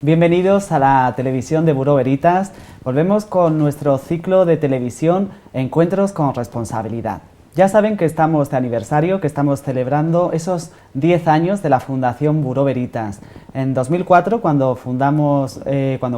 Bienvenidos a la televisión de Bureau Veritas. Volvemos con nuestro ciclo de televisión Encuentros con Responsabilidad. Ya saben que estamos de aniversario, que estamos celebrando esos 10 años de la Fundación Bureau Veritas. En 2004, cuando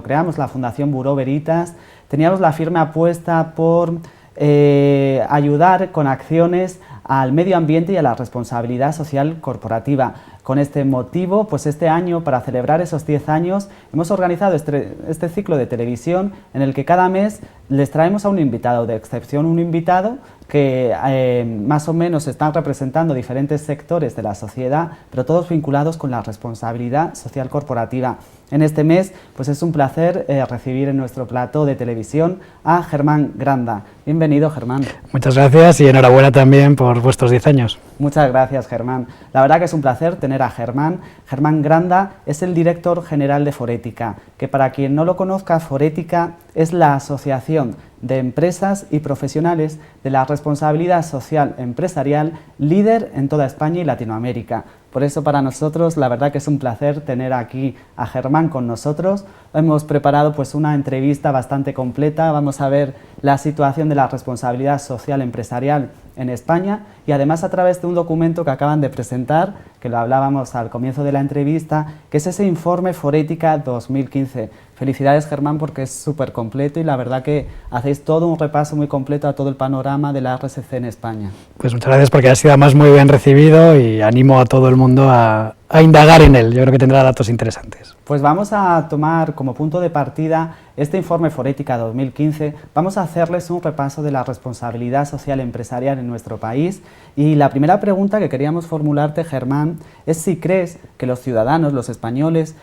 creamos la Fundación Bureau Veritas, teníamos la firme apuesta por ayudar con acciones al medio ambiente y a la responsabilidad social corporativa. Con este motivo, pues este año, para celebrar esos 10 años, hemos organizado este ciclo de televisión en el que cada mes les traemos a un invitado de excepción, un invitado que más o menos están representando diferentes sectores de la sociedad, pero todos vinculados con la responsabilidad social corporativa. En este mes, pues es un placer recibir en nuestro plató de televisión a Germán Granda. Bienvenido, Germán. Muchas gracias y enhorabuena también por vuestros 10 años. Muchas gracias, Germán. La verdad que es un placer tener a Germán. Germán Granda es el director general de Forética, que para quien no lo conozca, Forética es la asociación de empresas y profesionales de la responsabilidad social empresarial líder en toda España y Latinoamérica. Por eso para nosotros la verdad que es un placer tener aquí a Germán con nosotros. Hemos preparado pues una entrevista bastante completa, vamos a ver la situación de la responsabilidad social empresarial en España y además a través de un documento que acaban de presentar, que lo hablábamos al comienzo de la entrevista, que es ese informe Forética 2015. Felicidades, Germán, porque es súper completo y la verdad que hacéis todo un repaso muy completo a todo el panorama de la RSC en España. Pues muchas gracias porque ha sido además muy bien recibido y animo a todo el mundo a indagar en él. Yo creo que tendrá datos interesantes. Pues vamos a tomar como punto de partida este informe Forética 2015. Vamos a hacerles un repaso de la responsabilidad social empresarial en nuestro país y la primera pregunta que queríamos formularte, Germán, es si crees que los ciudadanos, los españoles,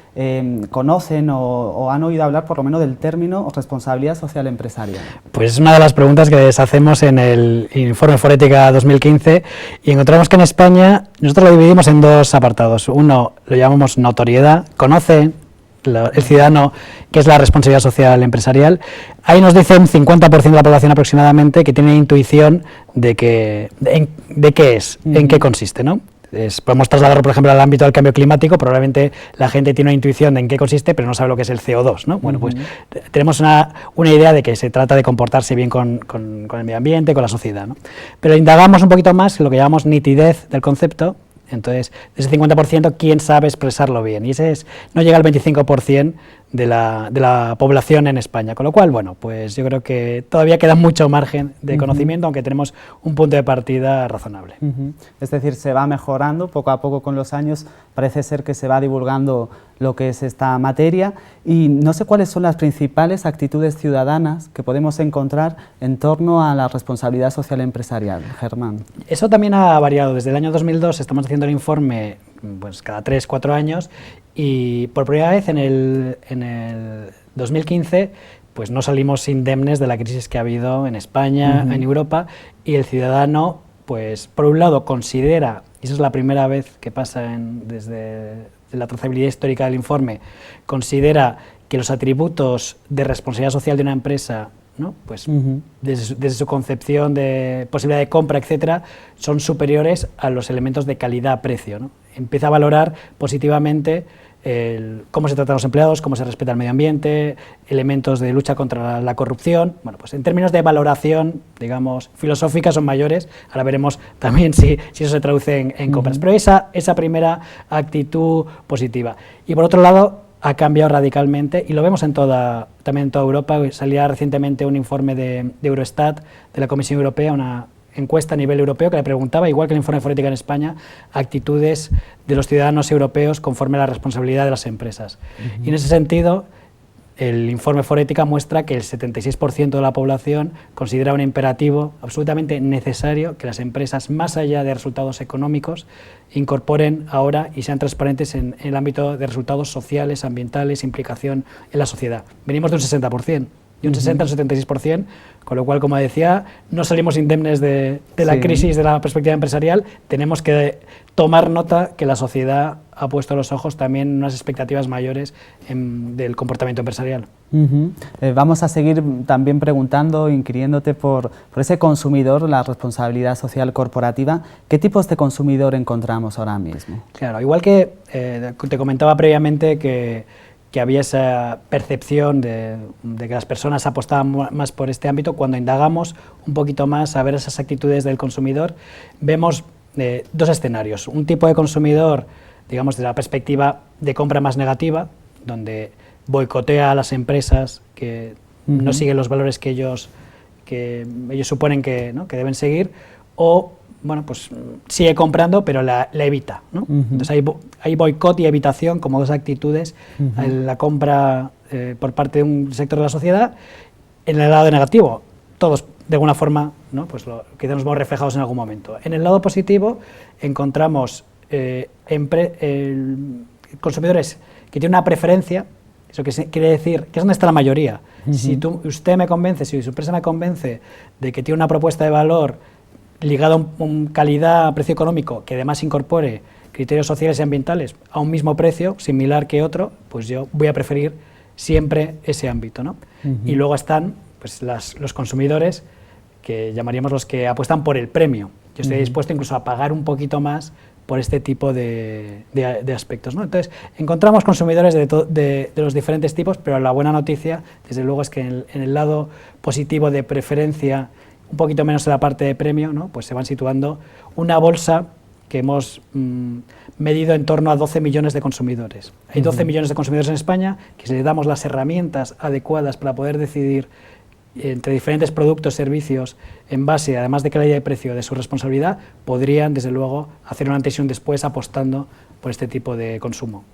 conocen o han oído hablar por lo menos del término responsabilidad social empresarial. Pues es una de las preguntas que les hacemos en el informe Forética 2015 y encontramos que en España nosotros lo dividimos en dos apartados. Uno lo llamamos notoriedad, conoce el ciudadano qué es la responsabilidad social empresarial. Ahí nos dicen 50% de la población aproximadamente que tiene intuición de qué es, en qué consiste, ¿no? Podemos trasladarlo, por ejemplo, al ámbito del cambio climático. Probablemente la gente tiene una intuición de en qué consiste, pero no sabe lo que es el CO2, ¿no? Bueno, pues tenemos una idea de que se trata de comportarse bien con el medio ambiente, con la sociedad, ¿no? Pero indagamos un poquito más en lo que llamamos nitidez del concepto. Entonces, de ese 50%, ¿quién sabe expresarlo bien? Y ese no llega al 25% de la población en España. Con lo cual, bueno, pues yo creo que todavía queda mucho margen de conocimiento, aunque tenemos un punto de partida razonable. Es decir, se va mejorando poco a poco con los años, parece ser que se va divulgando lo que es esta materia y no sé cuáles son las principales actitudes ciudadanas que podemos encontrar en torno a la responsabilidad social empresarial. Germán. Eso también ha variado. Desde el año 2002 estamos haciendo el informe pues cada 3-4 años y por primera vez en el 2015 pues no salimos indemnes de la crisis que ha habido en España, en Europa, y el ciudadano pues por un lado considera, y eso es la primera vez que pasa desde la trazabilidad histórica del informe, considera que los atributos de responsabilidad social de una empresa, ¿no? Pues desde su concepción de posibilidad de compra, etcétera, son superiores a los elementos de calidad-precio, ¿no? Empieza a valorar positivamente cómo se tratan los empleados, cómo se respeta el medio ambiente, elementos de lucha contra la corrupción. Bueno, pues en términos de valoración, digamos, filosófica son mayores. Ahora veremos también si eso se traduce en compras. Pero esa primera actitud positiva. Y por otro lado, ha cambiado radicalmente y lo vemos también en toda Europa. Salía recientemente un informe de Eurostat, de la Comisión Europea, una encuesta a nivel europeo que le preguntaba, igual que el informe de Forética en España, actitudes de los ciudadanos europeos conforme a la responsabilidad de las empresas. Y en ese sentido, el informe Forética muestra que el 76% de la población considera un imperativo absolutamente necesario que las empresas, más allá de resultados económicos, incorporen ahora y sean transparentes en el ámbito de resultados sociales, ambientales, implicación en la sociedad. Venimos de un 60%. Y un 60 o 76%, con lo cual, como decía, no salimos indemnes de la crisis de la perspectiva empresarial. Tenemos que tomar nota que la sociedad ha puesto los ojos también en unas expectativas mayores del comportamiento empresarial. Vamos a seguir también preguntando, inquiriéndote por ese consumidor, la responsabilidad social corporativa. ¿Qué tipos de consumidor encontramos ahora mismo? Claro, igual que te comentaba previamente que que había esa percepción de que las personas apostaban más por este ámbito. Cuando indagamos un poquito más a ver esas actitudes del consumidor, vemos dos escenarios. Un tipo de consumidor, digamos, desde la perspectiva de compra más negativa, donde boicotea a las empresas que no siguen los valores que ellos suponen que, ¿no?, que deben seguir, o bueno, pues sigue comprando pero la evita, ¿no? Entonces hay boicot y evitación como dos actitudes en la compra por parte de un sector de la sociedad. En el lado negativo, todos de alguna forma, ¿no?, pues quizás nos vemos reflejados en algún momento. En el lado positivo encontramos consumidores que tienen una preferencia. Eso quiere decir que es donde está la mayoría. Si usted me convence, si su empresa me convence de que tiene una propuesta de valor ligada a un calidad, precio económico, que además incorpore criterios sociales y ambientales a un mismo precio, similar que otro, pues yo voy a preferir siempre ese ámbito, ¿no? Y luego están pues los consumidores, que llamaríamos los que apuestan por el premio. Yo estoy dispuesto incluso a pagar un poquito más por este tipo de aspectos, ¿no? Entonces, encontramos consumidores de los diferentes tipos, pero la buena noticia, desde luego, es que en el lado positivo de preferencia, un poquito menos en la parte de premio, ¿no?, pues se van situando una bolsa que hemos medido en torno a 12 millones de consumidores. Hay 12 millones de consumidores en España que, si les damos las herramientas adecuadas para poder decidir entre diferentes productos, servicios, en base, además de calidad y precio, de su responsabilidad, podrían, desde luego, hacer un antes y un después apostando por este tipo de consumo.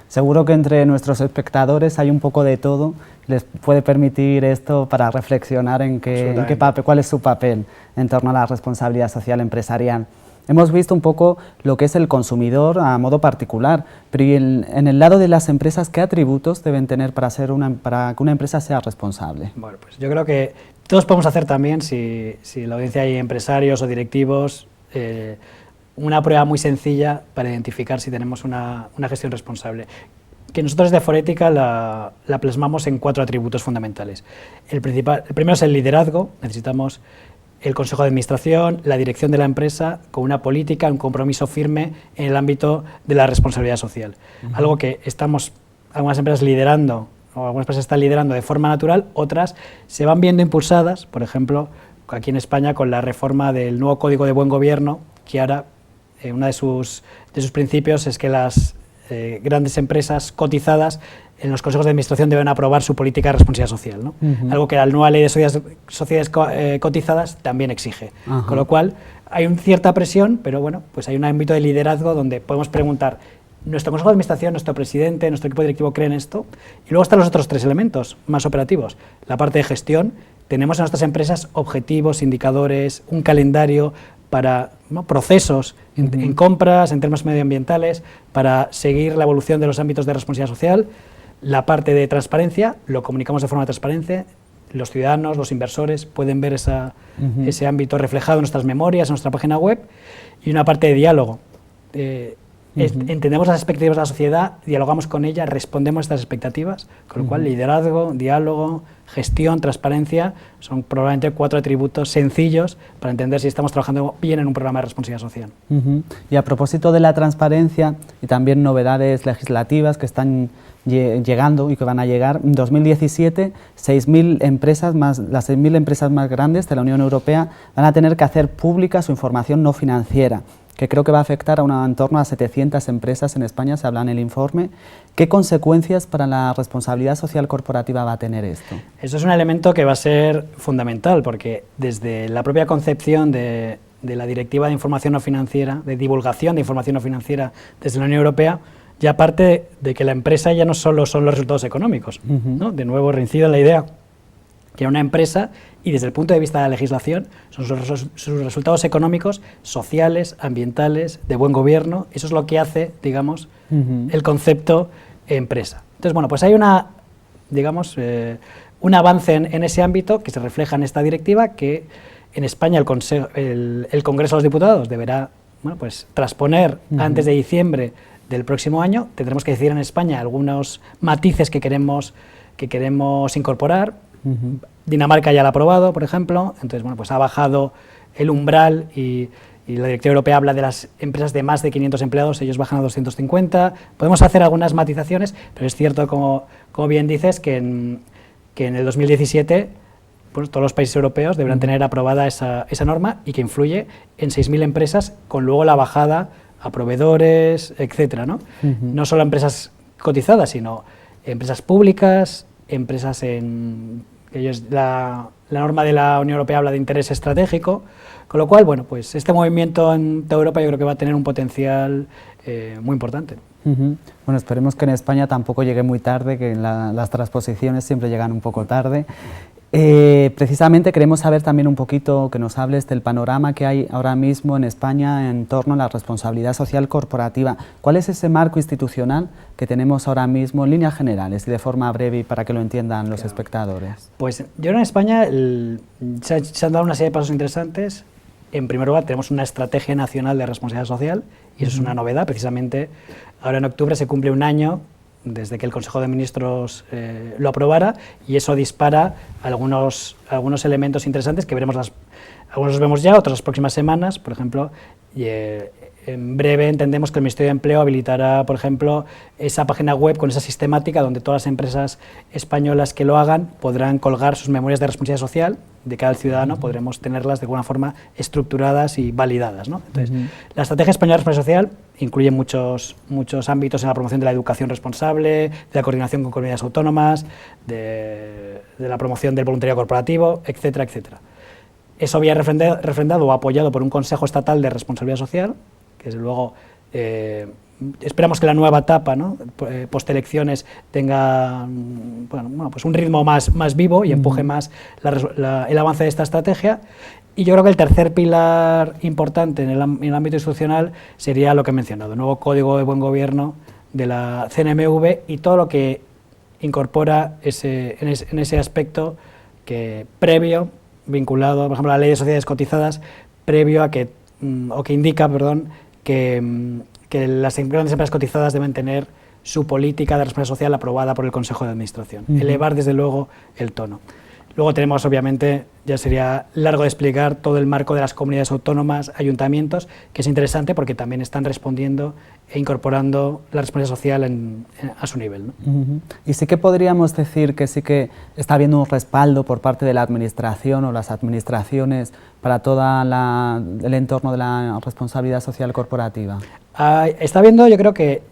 Seguro que entre nuestros espectadores hay un poco de todo. Les puede permitir esto para reflexionar cuál es su papel en torno a la responsabilidad social empresarial. Hemos visto un poco lo que es el consumidor a modo particular, pero ¿y en el lado de las empresas, qué atributos deben tener para que una empresa sea responsable? Bueno, pues yo creo que todos podemos hacer también, si en la audiencia hay empresarios o directivos, una prueba muy sencilla para identificar si tenemos una gestión responsable, que nosotros de Forética la plasmamos en 4 atributos fundamentales. El primero es el liderazgo. Necesitamos el consejo de administración, la dirección de la empresa, con una política, un compromiso firme en el ámbito de la responsabilidad social. Algo que algunas empresas liderando, o algunas empresas están liderando de forma natural, otras se van viendo impulsadas, por ejemplo, aquí en España con la reforma del nuevo Código de Buen Gobierno, que ahora uno de sus principios es que las grandes empresas cotizadas en los consejos de administración deben aprobar su política de responsabilidad social, ¿no? Algo que la nueva ley de sociedades cotizadas también exige. Con lo cual hay una cierta presión, pero bueno, pues hay un ámbito de liderazgo donde podemos preguntar: ¿nuestro consejo de administración, nuestro presidente, nuestro equipo directivo creen esto? Y luego están los otros 3 elementos más operativos. La parte de gestión. Tenemos en nuestras empresas objetivos, indicadores, un calendario para procesos en compras, en temas medioambientales, para seguir la evolución de los ámbitos de responsabilidad social. La parte de transparencia, lo comunicamos de forma transparente, los ciudadanos, los inversores pueden ver ese ámbito reflejado en nuestras memorias, en nuestra página web. Y una parte de diálogo. Entendemos las expectativas de la sociedad, dialogamos con ella, respondemos a estas expectativas, con lo cual liderazgo, diálogo, gestión, transparencia son probablemente 4 atributos sencillos para entender si estamos trabajando bien en un programa de responsabilidad social. Y a propósito de la transparencia y también novedades legislativas que están llegando y que van a llegar, en 2017 las 6.000 empresas más grandes de la Unión Europea van a tener que hacer pública su información no financiera, que creo que va a afectar a en torno a 700 empresas en España, se habla en el informe. ¿Qué consecuencias para la responsabilidad social corporativa va a tener esto? Eso es un elemento que va a ser fundamental, porque desde la propia concepción de la Directiva de Información No Financiera, de divulgación de información no financiera desde la Unión Europea, ya parte de que la empresa ya no solo son los resultados económicos, ¿no? De nuevo reincido en la idea que una empresa, y desde el punto de vista de la legislación, son sus resultados económicos, sociales, ambientales, de buen gobierno. Eso es lo que hace, digamos, el concepto empresa. Entonces, bueno, pues hay un avance en ese ámbito que se refleja en esta directiva, que en España el Congreso de los Diputados deberá, bueno, pues transponer antes de diciembre del próximo año. Tendremos que decidir en España algunos matices que queremos incorporar. Dinamarca ya la ha aprobado, por ejemplo. Entonces, bueno, pues ha bajado el umbral y y la Directiva Europea habla de las empresas de más de 500 empleados, ellos bajan a 250. Podemos hacer algunas matizaciones, pero es cierto, como bien dices, que en el 2017 pues, todos los países europeos deberán tener aprobada esa norma y que influye en 6.000 empresas, con luego la bajada a proveedores, etcétera, ¿no? No solo empresas cotizadas, sino empresas públicas, empresas la norma de la Unión Europea habla de interés estratégico, con lo cual, bueno, pues este movimiento en toda Europa yo creo que va a tener un potencial muy importante. Bueno, esperemos que en España tampoco llegue muy tarde, que las transposiciones siempre llegan un poco tarde. Precisamente queremos saber también un poquito, que nos hables del panorama que hay ahora mismo en España en torno a la responsabilidad social corporativa. ¿Cuál es ese marco institucional que tenemos ahora mismo en líneas generales y de forma breve para que lo entiendan los espectadores? Pues yo creo que en España se han dado una serie de pasos interesantes. En primer lugar, tenemos una estrategia nacional de responsabilidad social y eso es una novedad. Precisamente ahora en octubre se cumple un año desde que el Consejo de Ministros lo aprobara, y eso dispara algunos elementos interesantes que veremos, algunos los vemos ya, otros las próximas semanas. Por ejemplo, en breve entendemos que el Ministerio de Empleo habilitará, por ejemplo, esa página web con esa sistemática donde todas las empresas españolas que lo hagan podrán colgar sus memorias de responsabilidad social de cada ciudadano, podremos tenerlas de alguna forma estructuradas y validadas, ¿no? Entonces, la Estrategia Española de Responsabilidad Social incluye muchos ámbitos en la promoción de la educación responsable, de la coordinación con comunidades autónomas, de la promoción del voluntariado corporativo, etcétera, etcétera. Eso había refrendado o apoyado por un Consejo Estatal de Responsabilidad Social, que desde luego esperamos que la nueva etapa, ¿no?, postelecciones tenga pues un ritmo más vivo y empuje más el avance de esta estrategia. Y yo creo que el tercer pilar importante en el ámbito institucional sería lo que he mencionado, el nuevo Código de Buen Gobierno de la CNMV y todo lo que incorpora en ese aspecto que previo, vinculado, por ejemplo, a la Ley de Sociedades Cotizadas, previo a que indica, que las grandes empresas cotizadas deben tener su política de responsabilidad social aprobada por el Consejo de Administración. Elevar, desde luego, el tono. Luego tenemos, obviamente, ya sería largo de explicar, todo el marco de las comunidades autónomas, ayuntamientos, que es interesante porque también están respondiendo e incorporando la responsabilidad social a su nivel, ¿no? Y sí que podríamos decir que sí que está habiendo un respaldo por parte de la administración o las administraciones para todo el entorno de la responsabilidad social corporativa. Está habiendo, yo creo que,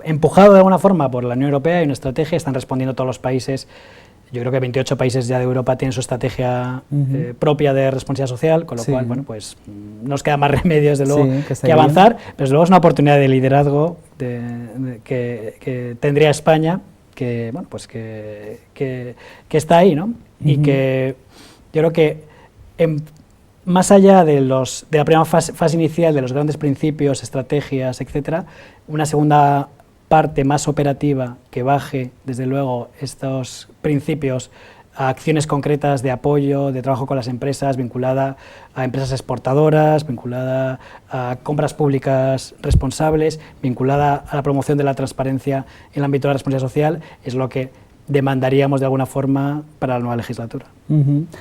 empujado de alguna forma por la Unión Europea, hay una estrategia, están respondiendo todos los países. Yo creo que 28 países ya de Europa tienen su estrategia propia de responsabilidad social, con lo cual, bueno, pues nos queda más remedio, desde luego, que avanzar, pero desde luego es una oportunidad de liderazgo que tendría España, que, bueno, pues que está ahí, ¿no? Y que yo creo que más allá de la primera fase inicial, de los grandes principios, estrategias, etcétera, una segunda parte más operativa que baje, desde luego, estos principios a acciones concretas de apoyo, de trabajo con las empresas, vinculada a empresas exportadoras, vinculada a compras públicas responsables, vinculada a la promoción de la transparencia en el ámbito de la responsabilidad social, es lo que demandaríamos de alguna forma para la nueva legislatura.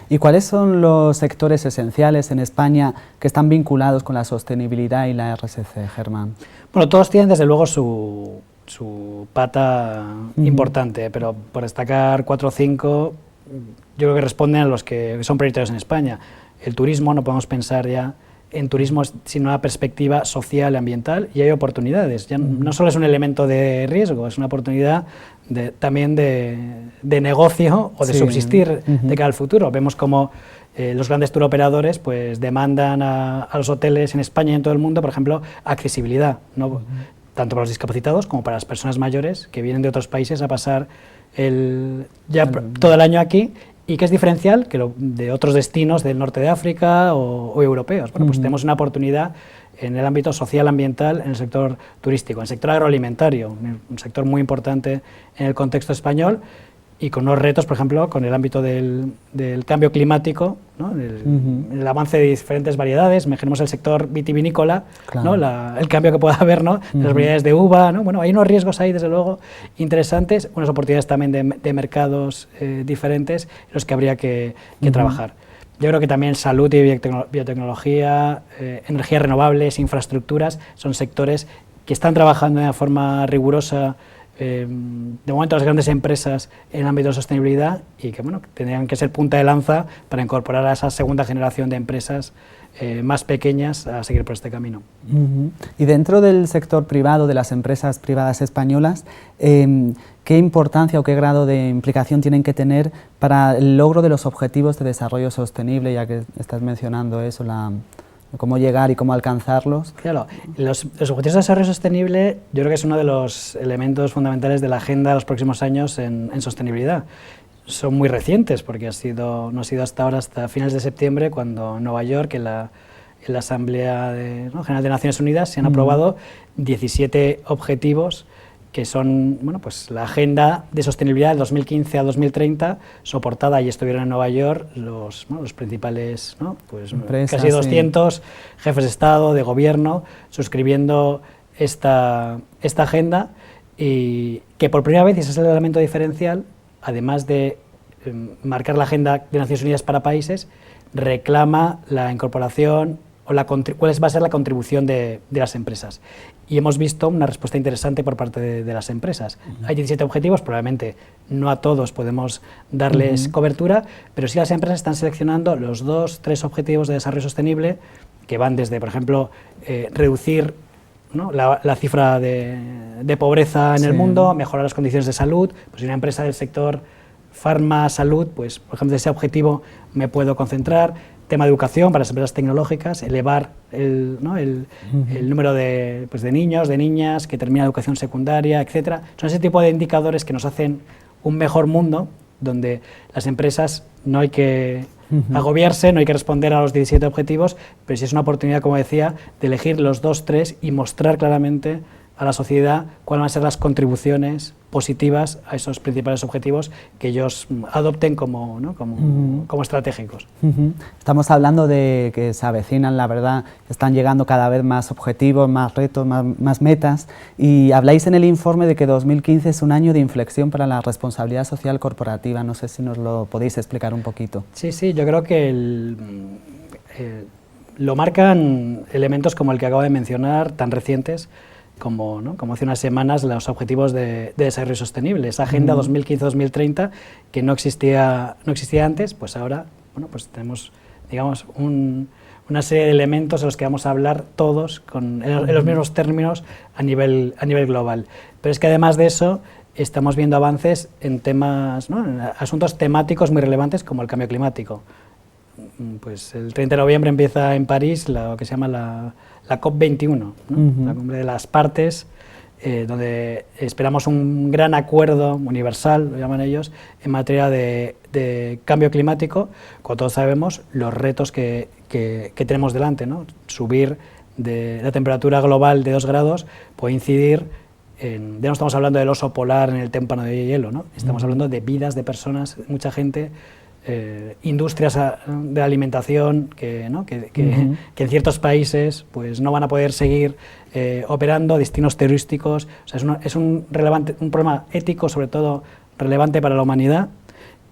¿Y cuáles son los sectores esenciales en España que están vinculados con la sostenibilidad y la RSC, Germán? Bueno, todos tienen desde luego su pata importante, pero por destacar 4 o 5, yo creo que responden a los que son prioritarios en España. El turismo, no podemos pensar ya en turismo sin una perspectiva social y ambiental, y hay oportunidades. Ya no solo es un elemento de riesgo, es una oportunidad también de negocio o de subsistir de cara al futuro. Vemos como los grandes touroperadores pues demandan a los hoteles en España y en todo el mundo, por ejemplo, accesibilidad, ¿no? Tanto para los discapacitados como para las personas mayores que vienen de otros países a pasar todo el año aquí, y que es diferencial que de otros destinos del norte de África o europeos. Bueno, pues tenemos una oportunidad en el ámbito social, ambiental, en el sector turístico, en el sector agroalimentario, un sector muy importante en el contexto español, y con unos retos, por ejemplo, con el ámbito del cambio climático, ¿no? El avance de diferentes variedades. Imaginemos el sector vitivinícola, ¿no? El cambio que pueda haber, ¿no?, de las variedades de uva, ¿no? Bueno, hay unos riesgos ahí, desde luego, interesantes, unas oportunidades también de mercados diferentes en los que habría que trabajar. Yo creo que también salud y biotecnología, energías renovables, infraestructuras, son sectores que están trabajando de una forma rigurosa, de momento las grandes empresas en el ámbito de sostenibilidad y que bueno, tendrían que ser punta de lanza para incorporar a esa segunda generación de empresas más pequeñas a seguir por este camino. Y dentro del sector privado, de las empresas privadas españolas, ¿qué importancia o qué grado de implicación tienen que tener para el logro de los objetivos de desarrollo sostenible, ya que estás mencionando eso, cómo llegar y cómo alcanzarlos? Claro, los objetivos de desarrollo sostenible yo creo que es uno de los elementos fundamentales de la agenda de los próximos años en sostenibilidad. Son muy recientes porque no ha sido hasta ahora, hasta finales de septiembre, cuando en Nueva York, en la Asamblea General de Naciones Unidas, se han aprobado 17 objetivos que son pues, la agenda de sostenibilidad del 2015 a 2030, soportada, y estuvieron en Nueva York los principales, pues, empresas, casi 200 jefes de Estado, de Gobierno, suscribiendo esta agenda, y que por primera vez, y ese es el elemento diferencial, además de marcar la agenda de Naciones Unidas para países, reclama la incorporación o cuál va a ser la contribución de las empresas. Y hemos visto una respuesta interesante por parte de las empresas. Hay 17 objetivos, probablemente no a todos podemos darles cobertura, pero sí las empresas están seleccionando los 2-3 objetivos de desarrollo sostenible, que van desde, por ejemplo, reducir la cifra de pobreza en el mundo, mejorar las condiciones de salud. Pues si una empresa del sector farma, salud, pues por ejemplo de ese objetivo me puedo concentrar. Tema de educación para las empresas tecnológicas, elevar el número de niños, de niñas que terminan educación secundaria, etcétera. Son ese tipo de indicadores que nos hacen un mejor mundo, donde las empresas no hay que agobiarse, no hay que responder a los 17 objetivos, pero sí es una oportunidad, como decía, de elegir los 2-3 y mostrar claramente a la sociedad cuáles van a ser las contribuciones positivas a esos principales objetivos que ellos adopten como estratégicos. Estamos hablando de que se avecinan, la verdad, están llegando cada vez más objetivos, más retos, más metas, y habláis en el informe de que 2015 es un año de inflexión para la responsabilidad social corporativa. No sé si nos lo podéis explicar un poquito. Sí, yo creo que lo marcan elementos como el que acabo de mencionar, tan recientes, como hace unas semanas los objetivos de desarrollo sostenible, esa agenda 2015-2030 que no existía antes, pues ahora pues tenemos, digamos, una serie de elementos en los que vamos a hablar todos en los mismos términos a nivel global. Pero es que además de eso estamos viendo avances en temas, en asuntos temáticos muy relevantes como el cambio climático. Pues el 30 de noviembre empieza en París lo que se llama la COP21, la cumbre de las partes, donde esperamos un gran acuerdo universal, lo llaman ellos, en materia de cambio climático, cuando todos sabemos los retos que tenemos delante, Subir de la temperatura global de 2 grados puede incidir ya no estamos hablando del oso polar en el témpano de hielo, estamos hablando de vidas de personas, mucha gente, industrias de alimentación que en ciertos países pues no van a poder seguir operando, destinos turísticos. O sea, es un problema ético, sobre todo relevante para la humanidad,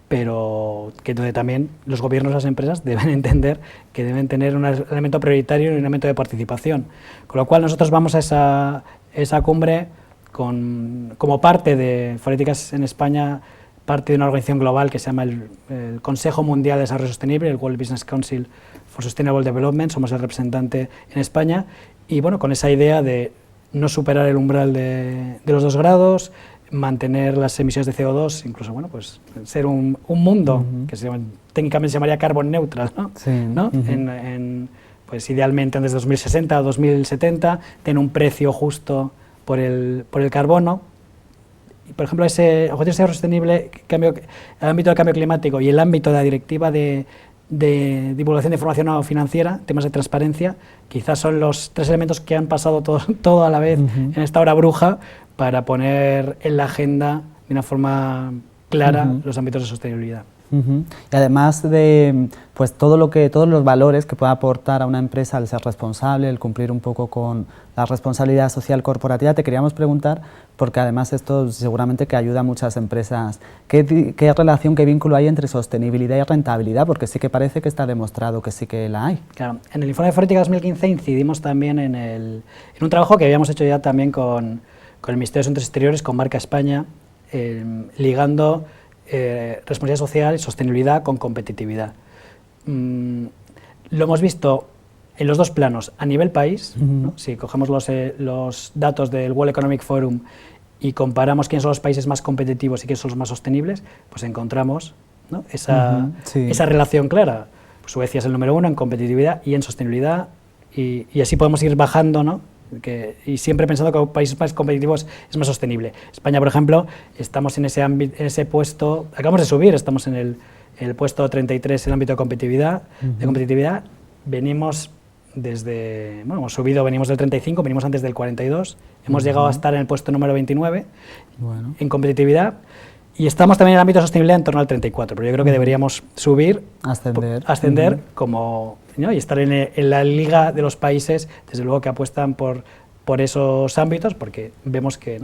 pero que donde también los gobiernos y las empresas deben entender que deben tener un elemento prioritario y un elemento de participación. Con lo cual nosotros vamos a esa cumbre como parte de Políticas en España, parte de una organización global que se llama el Consejo Mundial de Desarrollo Sostenible, el World Business Council for Sustainable Development, somos el representante en España, y bueno, con esa idea de no superar el umbral de los 2 grados, mantener las emisiones de CO2, incluso pues ser un mundo que técnicamente se llamaría carbon neutral, pues idealmente desde 2060 a 2070, tener un precio justo por el carbono. Por ejemplo, ese objetivo de desarrollo sostenible, el ámbito del cambio climático y el ámbito de la directiva de divulgación de información no financiera, temas de transparencia, quizás son los 3 elementos que han pasado todo a la vez en esta hora bruja para poner en la agenda de una forma clara los ámbitos de sostenibilidad. Ujú. Y además de pues todos los valores que puede aportar a una empresa el ser responsable, el cumplir un poco con la responsabilidad social corporativa, te queríamos preguntar, porque además esto seguramente que ayuda a muchas empresas, ¿qué relación, qué vínculo hay entre sostenibilidad y rentabilidad? Porque sí que parece que está demostrado que sí que la hay. Claro, en el informe de Forética 2015 incidimos también en un trabajo que habíamos hecho ya también con el Ministerio de Asuntos Exteriores, con Marca España, ligando responsabilidad social y sostenibilidad con competitividad. Lo hemos visto en los dos planos, a nivel país, ¿no? Si cogemos los datos del World Economic Forum y comparamos quiénes son los países más competitivos y quiénes son los más sostenibles, pues encontramos, ¿no? esa relación clara. Pues Suecia es el número 1 en competitividad y en sostenibilidad, y así podemos ir bajando, ¿no? Y siempre pensando que países más competitivos es más sostenible. España, por ejemplo, estamos en ese puesto, acabamos de subir, estamos en el puesto 33 en el ámbito de competitividad. Venimos desde, bueno, hemos subido, venimos del 35, venimos antes del 42, hemos llegado a estar en el puesto número 29 en competitividad, y estamos también en el ámbito de sostenibilidad en torno al 34, pero yo creo que deberíamos subir, ascender como, ¿no? Y estar en la liga de los países, desde luego, que apuestan por esos ámbitos, porque vemos que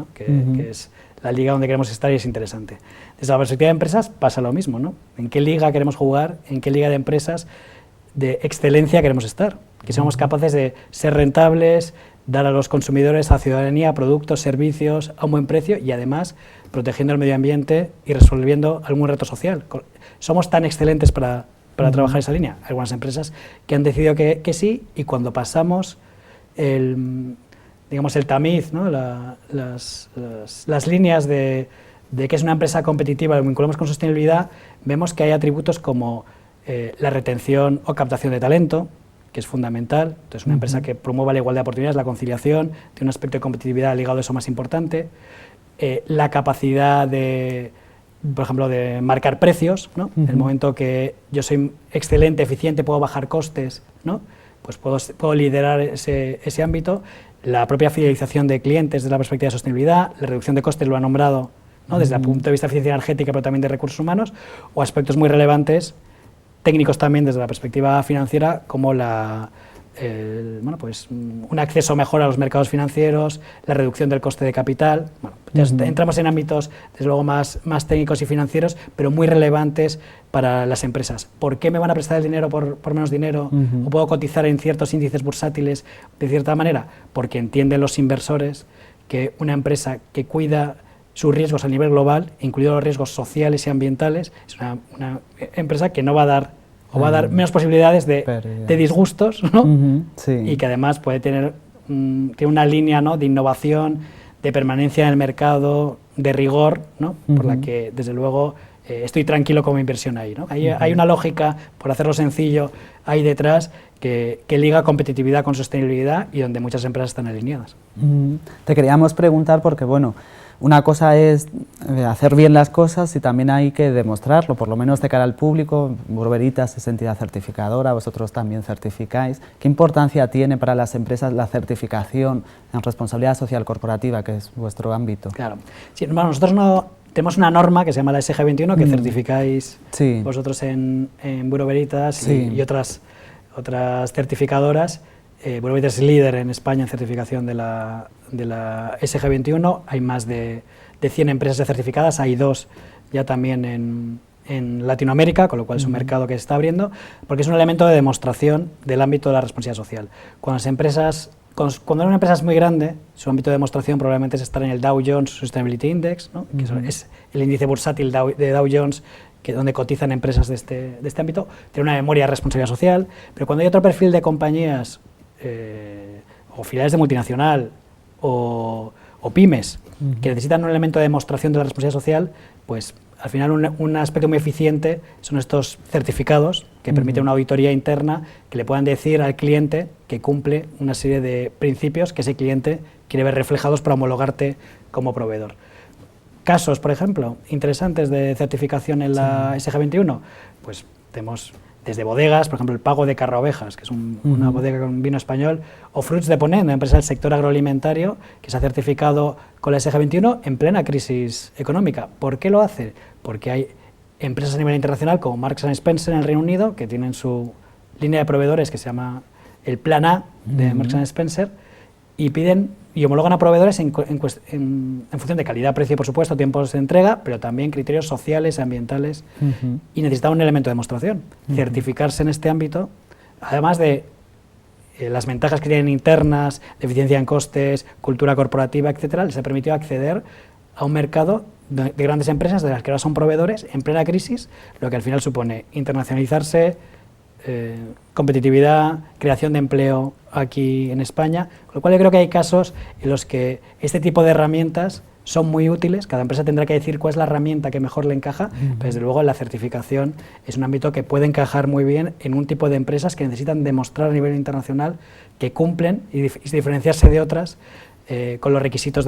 es la liga donde queremos estar y es interesante. Desde la perspectiva de empresas pasa lo mismo, ¿no? ¿En qué liga queremos jugar? ¿En qué liga de empresas de excelencia queremos estar? Que seamos capaces de ser rentables, dar a los consumidores, a la ciudadanía, productos, servicios a un buen precio, y además protegiendo el medio ambiente y resolviendo algún reto social. Somos tan excelentes para trabajar esa línea. Hay algunas empresas que han decidido que sí, y cuando pasamos el tamiz, ¿no? las líneas de que es una empresa competitiva, lo vinculamos con sostenibilidad, vemos que hay atributos como la retención o captación de talento, que es fundamental. Entonces, una empresa que promueva la igualdad de oportunidades, la conciliación, tiene un aspecto de competitividad ligado a eso más importante. La capacidad por ejemplo, de marcar precios, ¿no? En el momento que yo soy excelente, eficiente, puedo bajar costes, ¿no? Pues puedo liderar ese ámbito. La propia fidelización de clientes desde la perspectiva de sostenibilidad, la reducción de costes, lo ha nombrado, ¿no? Desde el punto de vista de eficiencia energética, pero también de recursos humanos, o aspectos muy relevantes, técnicos también desde la perspectiva financiera, como un acceso mejor a los mercados financieros, la reducción del coste de capital. Bueno, ya entramos en ámbitos, desde luego, más técnicos y financieros, pero muy relevantes para las empresas. ¿Por qué me van a prestar el dinero por menos dinero? ¿O puedo cotizar en ciertos índices bursátiles de cierta manera? Porque entienden los inversores que una empresa que cuida sus riesgos a nivel global, incluidos los riesgos sociales y ambientales, es una empresa que no va a dar, o va a dar menos posibilidades de disgustos, ¿no? Y que además puede tener tiene una línea, ¿no? de innovación, de permanencia en el mercado, de rigor, ¿no? Por la que, desde luego, estoy tranquilo como inversión ahí, ¿no? Hay una lógica, por hacerlo sencillo, ahí detrás, que liga competitividad con sostenibilidad, y donde muchas empresas están alineadas. Te queríamos preguntar porque, bueno, una cosa es hacer bien las cosas y también hay que demostrarlo, por lo menos de cara al público. Bureau Veritas es entidad certificadora, vosotros también certificáis. ¿Qué importancia tiene para las empresas la certificación en responsabilidad social corporativa, que es vuestro ámbito? Claro. Sí, bueno, nosotros tenemos una norma que se llama la SG21, que certificáis vosotros en Bureau Veritas y otras certificadoras. Bureau Veritas es líder en España en certificación de la SG21, hay más de 100 empresas certificadas, hay 2 ya también en Latinoamérica, con lo cual es un mercado que se está abriendo, porque es un elemento de demostración del ámbito de la responsabilidad social. Cuando una empresa es muy grande, su ámbito de demostración probablemente es estar en el Dow Jones Sustainability Index, ¿no? Que es el índice bursátil de Dow Jones, donde cotizan empresas de este ámbito, tiene una memoria de responsabilidad social, pero cuando hay otro perfil de compañías, o filiales de multinacional, o pymes, que necesitan un elemento de demostración de la responsabilidad social, pues al final un aspecto muy eficiente son estos certificados que permiten una auditoría interna que le puedan decir al cliente que cumple una serie de principios que ese cliente quiere ver reflejados para homologarte como proveedor. Casos, por ejemplo, interesantes de certificación en la SG21, pues tenemos desde bodegas, por ejemplo, el Pago de Carraovejas, que es una bodega con vino español, o Fruits de Ponent, una empresa del sector agroalimentario que se ha certificado con la SG21 en plena crisis económica. ¿Por qué lo hace? Porque hay empresas a nivel internacional como Marks and Spencer en el Reino Unido, que tienen su línea de proveedores que se llama el Plan A de Marks and Spencer, y piden y homologan a proveedores en función de calidad, precio, por supuesto, tiempos de entrega, pero también criterios sociales, ambientales, y necesita un elemento de demostración. Certificarse en este ámbito, además de las ventajas que tienen internas, de eficiencia en costes, cultura corporativa, etcétera, les ha permitido acceder a un mercado de grandes empresas de las que ahora son proveedores en plena crisis, lo que al final supone internacionalizarse, competitividad, creación de empleo aquí en España, con lo cual yo creo que hay casos en los que este tipo de herramientas son muy útiles. Cada empresa tendrá que decir cuál es la herramienta que mejor le encaja, pero desde luego la certificación es un ámbito que puede encajar muy bien en un tipo de empresas que necesitan demostrar a nivel internacional que cumplen y diferenciarse de otras con los requisitos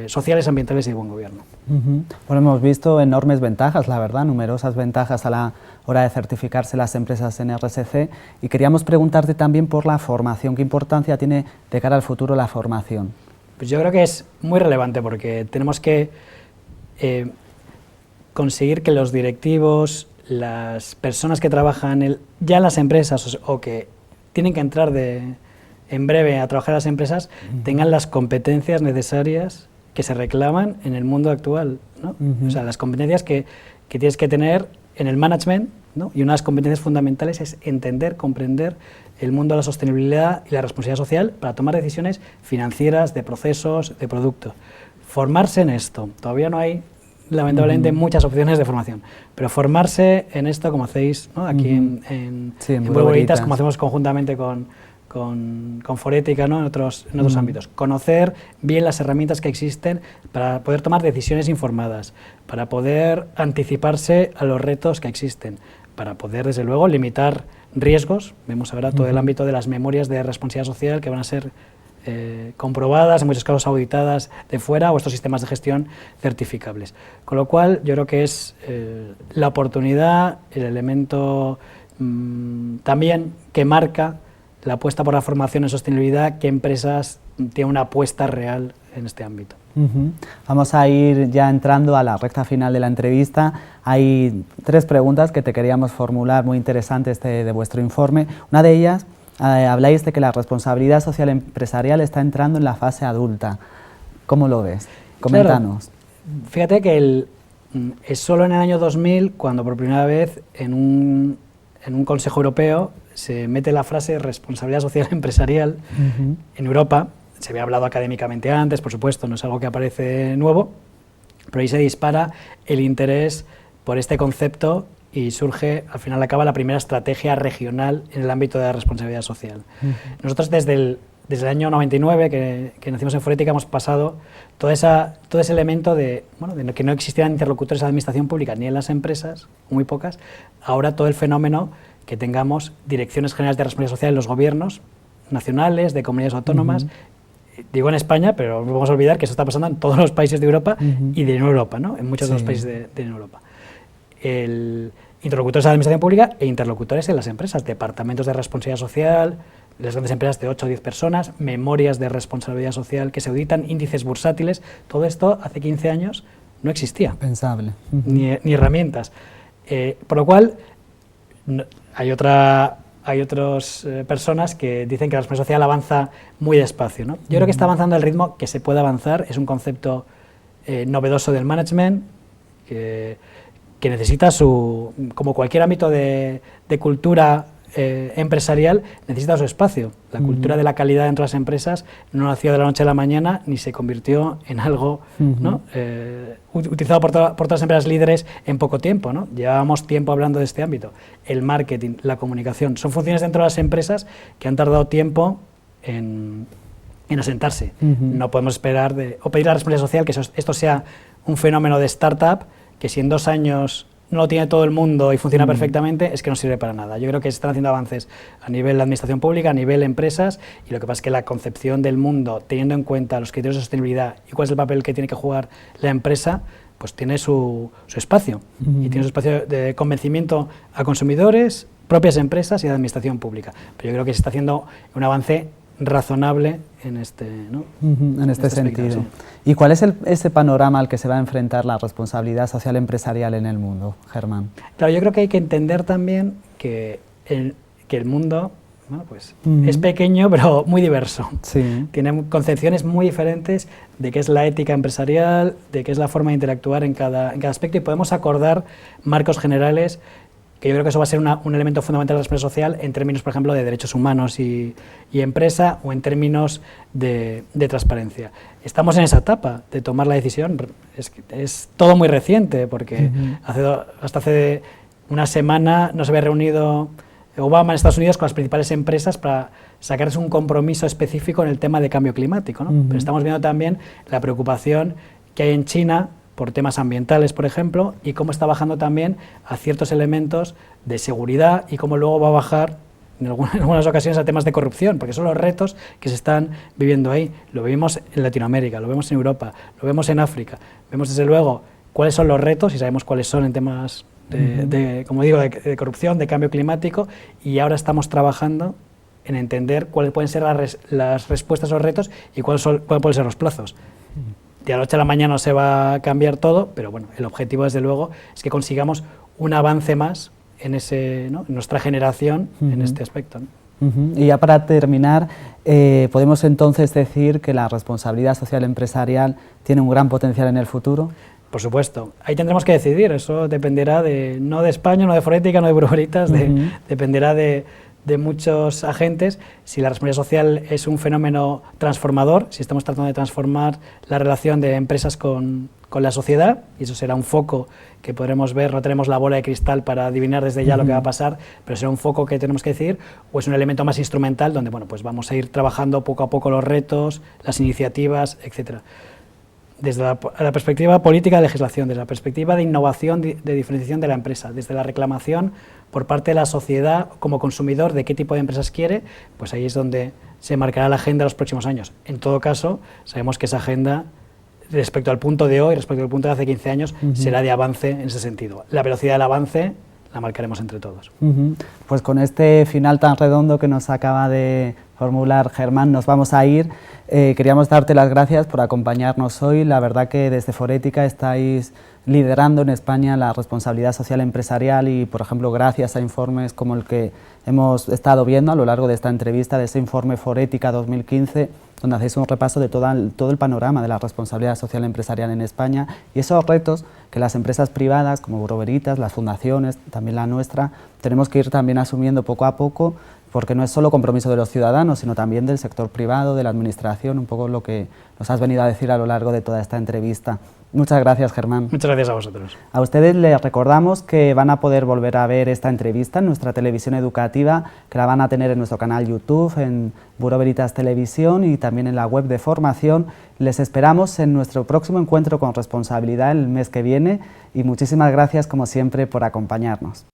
sociales, ambientales y de buen gobierno. Bueno, hemos visto enormes ventajas, la verdad, numerosas ventajas a la hora de certificarse las empresas en RSC, y queríamos preguntarte también por la formación. ¿Qué importancia tiene de cara al futuro la formación? Pues yo creo que es muy relevante porque tenemos que conseguir que los directivos, las personas que trabajan ya en las empresas o que tienen que entrar en breve a trabajar en las empresas, tengan las competencias necesarias que se reclaman en el mundo actual, ¿no? O sea, las competencias que tienes que tener en el management, ¿no? Y una de las competencias fundamentales es entender, comprender el mundo de la sostenibilidad y la responsabilidad social para tomar decisiones financieras, de procesos, de productos. Formarse en esto. Todavía no hay, lamentablemente, muchas opciones de formación, pero formarse en esto, como hacéis, ¿no? Aquí en Burovo Veritas, como hacemos conjuntamente con Forética, ¿no? en otros ámbitos. Conocer bien las herramientas que existen para poder tomar decisiones informadas, para poder anticiparse a los retos que existen, para poder, desde luego, limitar riesgos. Vemos ahora todo el ámbito de las memorias de responsabilidad social que van a ser comprobadas, en muchos casos auditadas de fuera, o estos sistemas de gestión certificables. Con lo cual, yo creo que es la oportunidad, el elemento también que marca la apuesta por la formación en sostenibilidad, qué empresas tienen una apuesta real en este ámbito. Vamos a ir ya entrando a la recta final de la entrevista. Hay 3 preguntas que te queríamos formular muy interesantes de vuestro informe. Una de ellas, habláis de que la responsabilidad social empresarial está entrando en la fase adulta. ¿Cómo lo ves? Coméntanos. Claro. Fíjate que es solo en el año 2000 cuando por primera vez en un Consejo Europeo se mete la frase responsabilidad social empresarial en Europa. Se había hablado académicamente antes, por supuesto, no es algo que aparece nuevo, pero ahí se dispara el interés por este concepto y surge, al final acaba la primera estrategia regional en el ámbito de la responsabilidad social. Nosotros desde el año 99, que nacimos en Forética, hemos pasado todo ese elemento de que no existieran interlocutores de la administración pública ni en las empresas, muy pocas, ahora todo el fenómeno que tengamos direcciones generales de responsabilidad social en los gobiernos nacionales, de comunidades autónomas, digo en España, pero no vamos a olvidar que eso está pasando en todos los países de Europa y de Europa, ¿no? En muchos de los países de Europa. Interlocutores de la administración pública e interlocutores en las empresas, departamentos de responsabilidad social, las grandes empresas de 8 o 10 personas, memorias de responsabilidad social que se auditan, índices bursátiles, todo esto hace 15 años no existía. Pensable. Ni herramientas. Por lo cual, hay otras personas que dicen que la responsabilidad social avanza muy despacio, ¿no? Yo creo que está avanzando al ritmo que se puede avanzar. Es un concepto novedoso del management que necesita como cualquier ámbito de cultura empresarial, necesita su espacio. La cultura de la calidad dentro de las empresas no nació de la noche a la mañana ni se convirtió en algo ¿no? Utilizado por todas las empresas líderes en poco tiempo, ¿no? Llevábamos tiempo hablando de este ámbito. El marketing, la comunicación, son funciones dentro de las empresas que han tardado tiempo en asentarse. No podemos esperar o pedir a la responsabilidad social que esto sea un fenómeno de startup que si en 2 años no lo tiene todo el mundo y funciona perfectamente, es que no sirve para nada. Yo creo que se están haciendo avances a nivel de administración pública, a nivel empresas, y lo que pasa es que la concepción del mundo, teniendo en cuenta los criterios de sostenibilidad y cuál es el papel que tiene que jugar la empresa, pues tiene su espacio. Y tiene su espacio de convencimiento a consumidores, propias empresas y de administración pública. Pero yo creo que se está haciendo un avance razonable en este, ¿no? En este sentido. aspecto, sí. ¿Y cuál es ese panorama al que se va a enfrentar la responsabilidad social empresarial en el mundo, Germán? Claro, yo creo que hay que entender también que el mundo, bueno, pues, es pequeño pero muy diverso. Sí. Tiene concepciones muy diferentes de qué es la ética empresarial, de qué es la forma de interactuar en cada aspecto, y podemos acordar marcos generales, que yo creo que eso va a ser un elemento fundamental de la responsabilidad social en términos, por ejemplo, de derechos humanos y empresa, o en términos de transparencia. Estamos en esa etapa de tomar la decisión. Es todo muy reciente, porque hasta hace una semana no se había reunido Obama en Estados Unidos con las principales empresas para sacarse un compromiso específico en el tema de cambio climático, ¿no? Pero estamos viendo también la preocupación que hay en China por temas ambientales, por ejemplo, y cómo está bajando también a ciertos elementos de seguridad, y cómo luego va a bajar en algunas ocasiones a temas de corrupción, porque son los retos que se están viviendo ahí. Lo vivimos en Latinoamérica, lo vemos en Europa, lo vemos en África. Vemos desde luego cuáles son los retos, y sabemos cuáles son en temas como digo, de corrupción, de cambio climático, y ahora estamos trabajando en entender cuáles pueden ser las respuestas a los retos y cuáles pueden ser los plazos. De la noche a la mañana no se va a cambiar todo, pero bueno, el objetivo desde luego es que consigamos un avance más en en nuestra generación en este aspecto, ¿no? Y ya para terminar, ¿podemos entonces decir que la responsabilidad social empresarial tiene un gran potencial en el futuro? Por supuesto, ahí tendremos que decidir, eso dependerá no de España, no de Forética, no de Buro Veritas, dependerá de muchos agentes. Si la responsabilidad social es un fenómeno transformador, si estamos tratando de transformar la relación de empresas con la sociedad, y eso será un foco que podremos ver, no tenemos la bola de cristal para adivinar desde ya lo que va a pasar, pero será un foco que tenemos que decidir, o es un elemento más instrumental donde pues vamos a ir trabajando poco a poco los retos, las iniciativas, etcétera. Desde la perspectiva política de legislación, desde la perspectiva de innovación, de diferenciación de la empresa, desde la reclamación por parte de la sociedad como consumidor de qué tipo de empresas quiere, pues ahí es donde se marcará la agenda de los próximos años. En todo caso, sabemos que esa agenda, respecto al punto de hoy, respecto al punto de hace 15 años, será de avance en ese sentido. La velocidad del avance la marcaremos entre todos. Pues con este final tan redondo que nos acaba de formular Germán, nos vamos a ir. Queríamos darte las gracias por acompañarnos hoy. La verdad que desde Forética estáis liderando en España la responsabilidad social empresarial, y, por ejemplo, gracias a informes como el que hemos estado viendo a lo largo de esta entrevista, de ese informe Forética 2015, donde hacéis un repaso de todo el panorama de la responsabilidad social empresarial en España y esos retos que las empresas privadas como Buro Veritas, las fundaciones, también la nuestra, tenemos que ir también asumiendo poco a poco, porque no es solo compromiso de los ciudadanos, sino también del sector privado, de la administración, un poco lo que nos has venido a decir a lo largo de toda esta entrevista. Muchas gracias, Germán. Muchas gracias a vosotros. A ustedes les recordamos que van a poder volver a ver esta entrevista en nuestra televisión educativa, que la van a tener en nuestro canal YouTube, en Buro Veritas Televisión y también en la web de formación. Les esperamos en nuestro próximo encuentro con responsabilidad el mes que viene, y muchísimas gracias, como siempre, por acompañarnos.